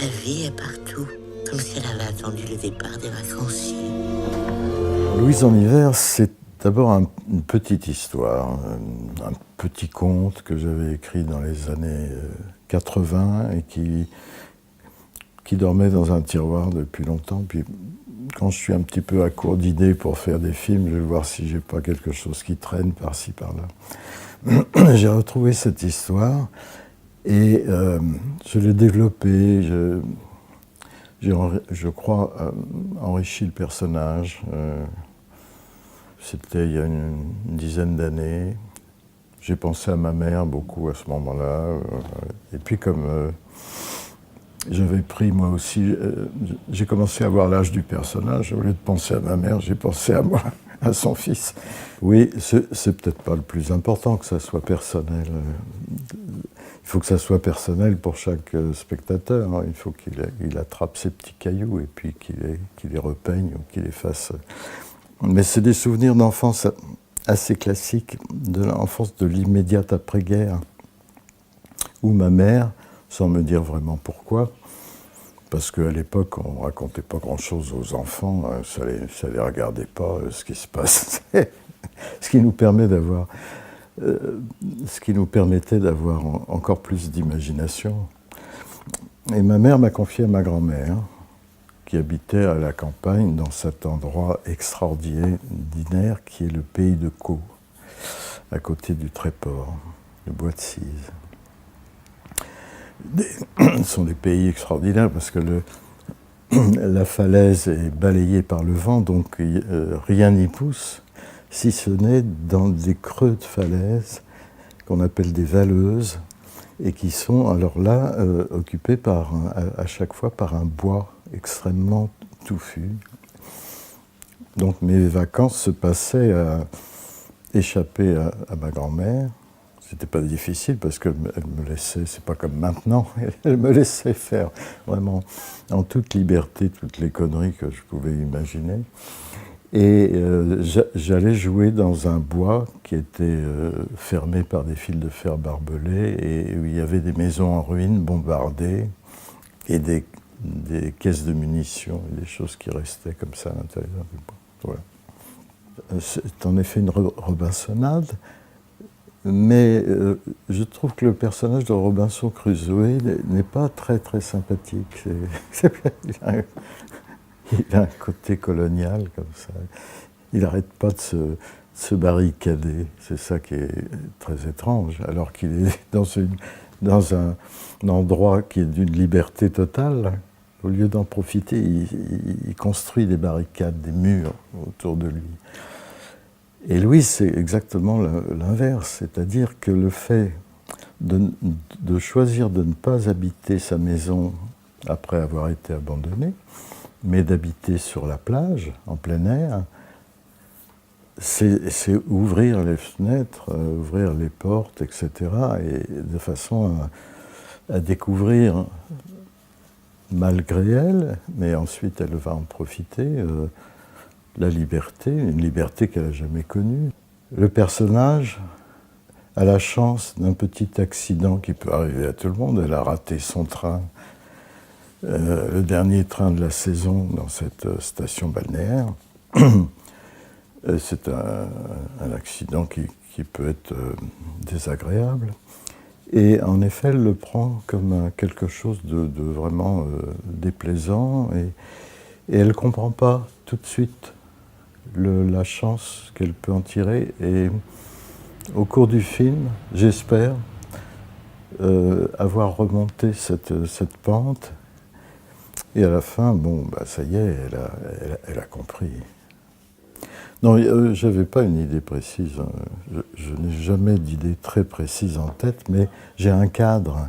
La vie est partout, comme si elle avait attendu le départ des vacanciers. Louise en hiver, c'est d'abord une petite histoire, un petit conte que j'avais écrit dans les années 80 et qui dormait dans un tiroir depuis longtemps. Puis quand je suis un petit peu à court d'idées pour faire des films, je vais voir si j'ai pas quelque chose qui traîne par-ci, par-là. J'ai retrouvé cette histoire et je l'ai développée. J'ai, je crois, enrichi le personnage. C'était il y a une dizaine d'années. J'ai pensé à ma mère beaucoup à ce moment-là. Et puis comme j'avais pris moi aussi, j'ai commencé à avoir l'âge du personnage. Au lieu de penser à ma mère, j'ai pensé à moi, à son fils. Oui, c'est peut-être pas le plus important que ça soit personnel. Il faut que ça soit personnel pour chaque spectateur. Hein. Il faut qu'il attrape ses petits cailloux et puis qu'il les repeigne ou qu'il les fasse. Mais c'est des souvenirs d'enfance assez classiques, de l'enfance de l'immédiate après-guerre, où ma mère, sans me dire vraiment pourquoi, parce qu'à l'époque, on ne racontait pas grand-chose aux enfants, ça les regardait pas ce qui se passe. Ce qui nous permet d'avoir, ce qui nous permettait d'avoir encore plus d'imagination. Et ma mère m'a confié à ma grand-mère, qui habitait à la campagne dans cet endroit extraordinaire qui est le pays de Caux, à côté du Tréport, le bois de Cise. Ce sont des pays extraordinaires parce que la falaise est balayée par le vent, donc rien n'y pousse, si ce n'est dans des creux de falaise qu'on appelle des valleuses, et qui sont alors là occupés à chaque fois par un bois extrêmement touffu. Donc mes vacances se passaient à échapper à ma grand-mère. C'était pas difficile parce qu'elle me laissait, c'est pas comme maintenant, elle me laissait faire vraiment en toute liberté toutes les conneries que je pouvais imaginer. Et j'allais jouer dans un bois qui était fermé par des fils de fer barbelés et où il y avait des maisons en ruine bombardées et des caisses de munitions et des choses qui restaient comme ça à l'intérieur du bois. Voilà. C'est en effet une Robinsonade, mais je trouve que le personnage de Robinson Crusoe n'est pas très très sympathique. Il a un côté colonial comme ça. Il n'arrête pas de se barricader. C'est ça qui est très étrange, alors qu'il est dans un endroit qui est d'une liberté totale. Au lieu d'en profiter, il construit des barricades, des murs autour de lui. Et Louise, c'est exactement l'inverse, c'est-à-dire que le fait de choisir de ne pas habiter sa maison après avoir été abandonnée, mais d'habiter sur la plage, en plein air, c'est ouvrir les fenêtres, ouvrir les portes, etc., et de façon à découvrir, malgré elle, mais ensuite elle va en profiter, la liberté, une liberté qu'elle n'a jamais connue. Le personnage a la chance d'un petit accident qui peut arriver à tout le monde. Elle a raté son train, le dernier train de la saison dans cette station balnéaire. C'est un accident qui peut être désagréable. Et en effet, elle le prend comme quelque chose de vraiment déplaisant. Et elle ne comprend pas tout de suite la chance qu'elle peut en tirer. Et au cours du film, j'espère avoir remonté cette pente. Et à la fin, bon, bah, ça y est, elle a compris. Non, je n'avais pas une idée précise. Je n'ai jamais d'idée très précise en tête, mais j'ai un cadre.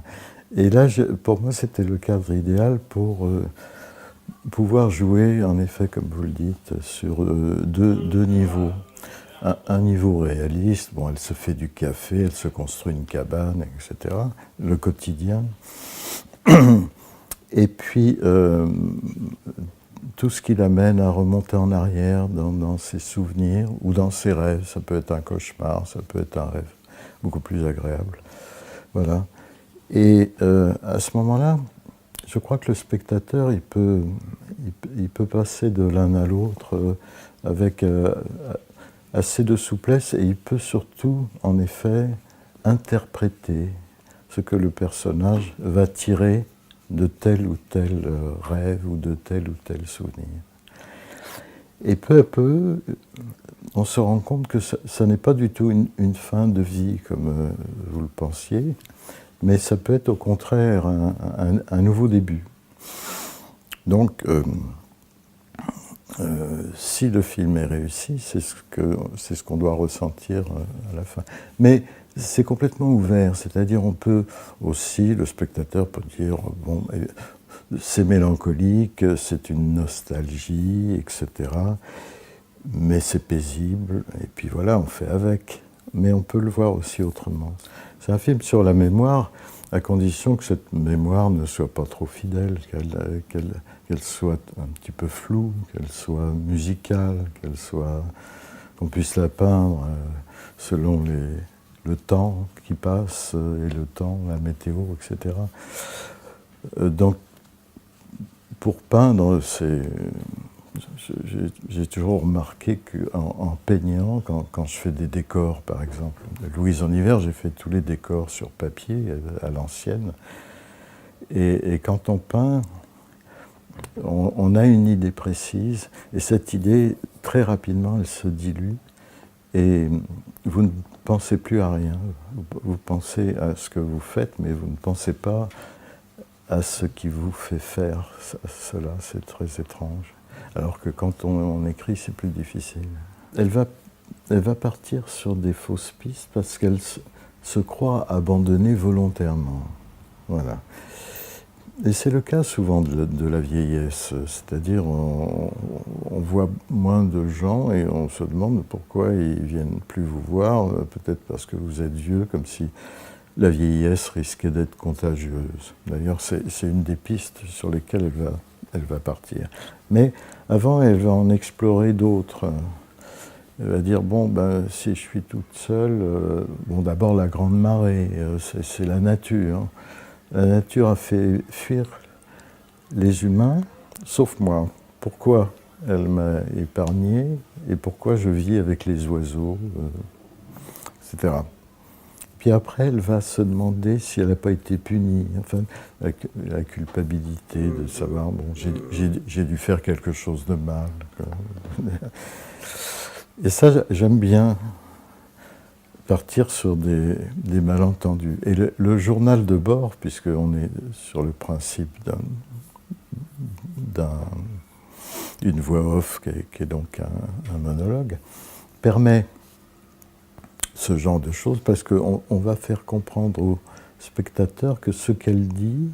Et là, pour moi, c'était le cadre idéal pour pouvoir jouer, en effet, comme vous le dites, sur deux niveaux. Un niveau réaliste, bon, elle se fait du café, elle se construit une cabane, etc. Le quotidien. Et puis, tout ce qui l'amène à remonter en arrière dans ses souvenirs ou dans ses rêves. Ça peut être un cauchemar, ça peut être un rêve beaucoup plus agréable. Voilà. Et à ce moment-là, je crois que le spectateur, il peut passer de l'un à l'autre avec assez de souplesse, et il peut surtout, en effet, interpréter ce que le personnage va tirer de tel ou tel rêve ou de tel ou tel souvenir. Et peu à peu, on se rend compte que ça n'est pas du tout une fin de vie comme vous le pensiez, mais ça peut être au contraire un nouveau début. Donc, si le film est réussi, c'est ce qu'on doit ressentir à la fin. Mais c'est complètement ouvert, c'est-à-dire on peut aussi, le spectateur peut dire, bon, c'est mélancolique, c'est une nostalgie, etc. Mais c'est paisible, et puis voilà, on fait avec. Mais on peut le voir aussi autrement. C'est un film sur la mémoire, à condition que cette mémoire ne soit pas trop fidèle, qu'elle soit un petit peu floue, qu'elle soit musicale, qu'on puisse la peindre selon le temps qui passe, et le temps, la météo, etc. Donc, pour peindre, j'ai toujours remarqué qu'en peignant, quand je fais des décors, par exemple, Louise en hiver, j'ai fait tous les décors sur papier, à l'ancienne. Et quand on peint, on a une idée précise, et cette idée, très rapidement, elle se dilue, et vous ne pensez plus à rien. Vous pensez à ce que vous faites, mais vous ne pensez pas à ce qui vous fait faire cela. C'est très étrange. Alors que quand on écrit, c'est plus difficile. Elle va partir sur des fausses pistes parce qu'elle se croit abandonnée volontairement. Voilà. Et c'est le cas souvent de la vieillesse, c'est-à-dire on voit moins de gens et on se demande pourquoi ils ne viennent plus vous voir, peut-être parce que vous êtes vieux, comme si la vieillesse risquait d'être contagieuse. D'ailleurs, c'est une des pistes sur lesquelles elle va partir. Mais avant, elle va en explorer d'autres. Elle va dire, bon, ben, si je suis toute seule, bon, d'abord la grande marée, c'est la nature. La nature a fait fuir les humains, sauf moi. Pourquoi elle m'a épargné et pourquoi je vis avec les oiseaux, etc. Puis après, elle va se demander si elle n'a pas été punie. Enfin, la culpabilité de savoir, bon, j'ai dû faire quelque chose de mal. Et ça, j'aime bien partir sur des malentendus. Et le journal de bord, puisqu'on est sur le principe d'une voix off qui est donc un monologue, permet ce genre de choses parce qu'on va faire comprendre au spectateur que ce qu'elle dit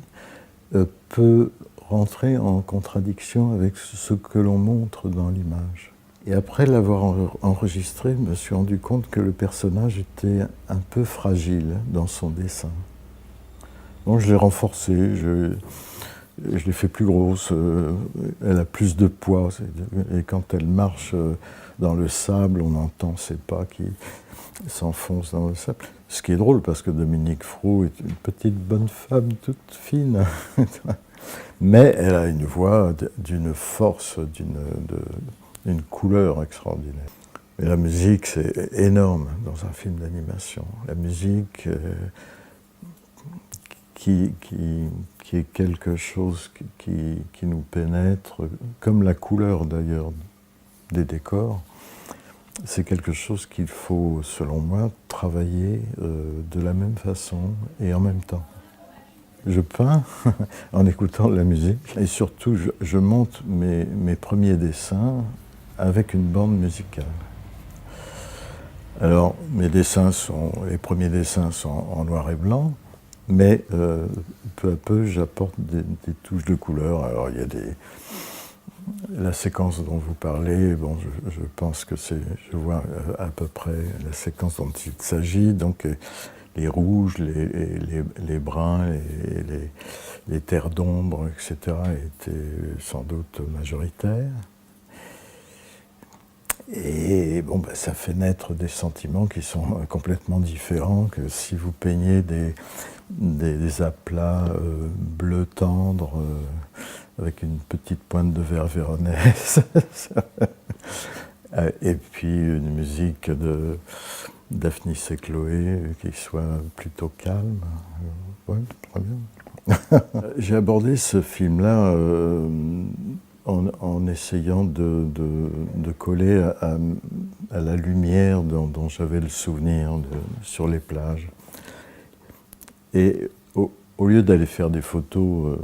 peut rentrer en contradiction avec ce que l'on montre dans l'image. Et après l'avoir enregistré, je me suis rendu compte que le personnage était un peu fragile dans son dessin. Donc je l'ai renforcé, je l'ai fait plus grosse, elle a plus de poids, et quand elle marche dans le sable, on entend ses pas qui s'enfoncent dans le sable. Ce qui est drôle, parce que Dominique Froux est une petite bonne femme toute fine, mais elle a une voix d'une force, d'une couleur extraordinaire. Et la musique, c'est énorme dans un film d'animation. La musique qui est quelque chose qui nous pénètre, comme la couleur d'ailleurs des décors, c'est quelque chose qu'il faut, selon moi, travailler de la même façon et en même temps. Je peins en écoutant de la musique et surtout je monte mes premiers dessins avec une bande musicale. Alors les premiers dessins sont en noir et blanc, mais peu à peu j'apporte des touches de couleur. Alors il y a la séquence dont vous parlez, bon, je pense que je vois à peu près la séquence dont il s'agit, donc les rouges, les bruns, les terres d'ombre, etc. étaient sans doute majoritaires. Et bon, ben, ça fait naître des sentiments qui sont complètement différents que si vous peignez des aplats bleus tendre, avec une petite pointe de verre véronèse. Et puis une musique de Daphnis et Chloé qui soit plutôt calme. Ouais, très bien. J'ai abordé ce film-là en essayant de coller à la lumière dont j'avais le souvenir sur les plages. Et au lieu d'aller faire des photos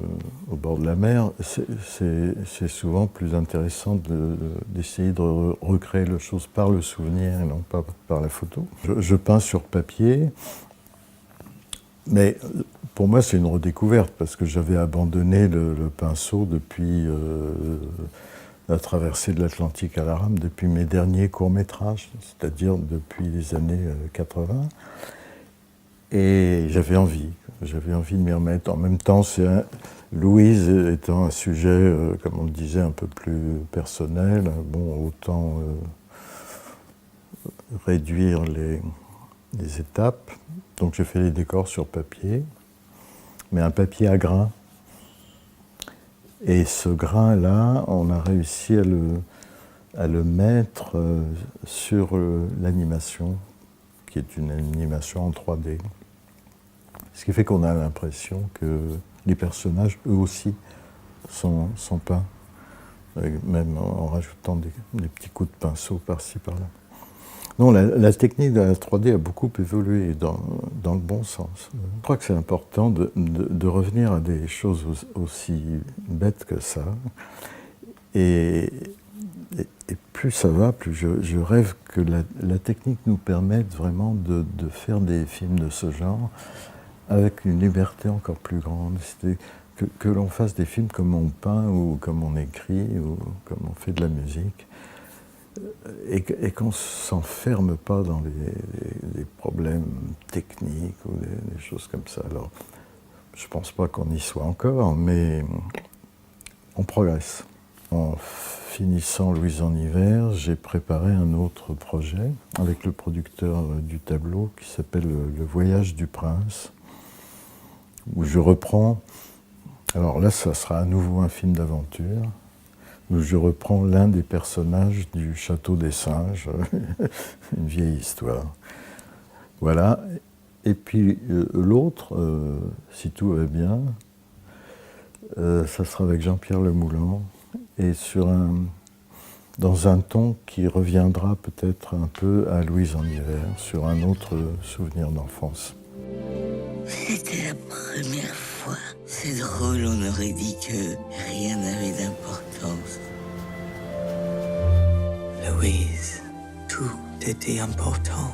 au bord de la mer, c'est souvent plus intéressant d'essayer de recréer les choses par le souvenir et non pas par la photo. Je peins sur papier, mais pour moi c'est une redécouverte parce que j'avais abandonné le pinceau depuis la traversée de l'Atlantique à la rame, depuis mes derniers courts-métrages, c'est-à-dire depuis les années 80. Et j'avais envie de m'y remettre. En même temps, Louise étant un sujet, comme on le disait, un peu plus personnel, bon, autant réduire les étapes. Donc j'ai fait les décors sur papier, mais un papier à grains. Et ce grain-là, on a réussi à le mettre sur l'animation, qui est une animation en 3D. Ce qui fait qu'on a l'impression que les personnages, eux aussi, sont peints, même en rajoutant des petits coups de pinceau par-ci, par-là. Non, la technique de la 3D a beaucoup évolué dans le bon sens. Je crois que c'est important de revenir à des choses aussi bêtes que ça. Et plus ça va, plus je rêve que la technique nous permette vraiment de faire des films de ce genre avec une liberté encore plus grande. Que l'on fasse des films comme on peint ou comme on écrit ou comme on fait de la musique et qu'on ne s'enferme pas dans les problèmes techniques ou des choses comme ça. Alors, je ne pense pas qu'on y soit encore, mais on progresse. En finissant Louise en hiver, j'ai préparé un autre projet avec le producteur du tableau qui s'appelle Le Voyage du Prince, où je reprends, alors là ça sera à nouveau un film d'aventure, où je reprends l'un des personnages du Château des Singes, une vieille histoire. Voilà, et puis l'autre, si tout va bien, ça sera avec Jean-Pierre Lemoulan, et dans un ton qui reviendra peut-être un peu à Louise en hiver, sur un autre souvenir d'enfance. C'était la première fois. C'est drôle, on aurait dit que rien n'avait d'importance. Louise, tout était important.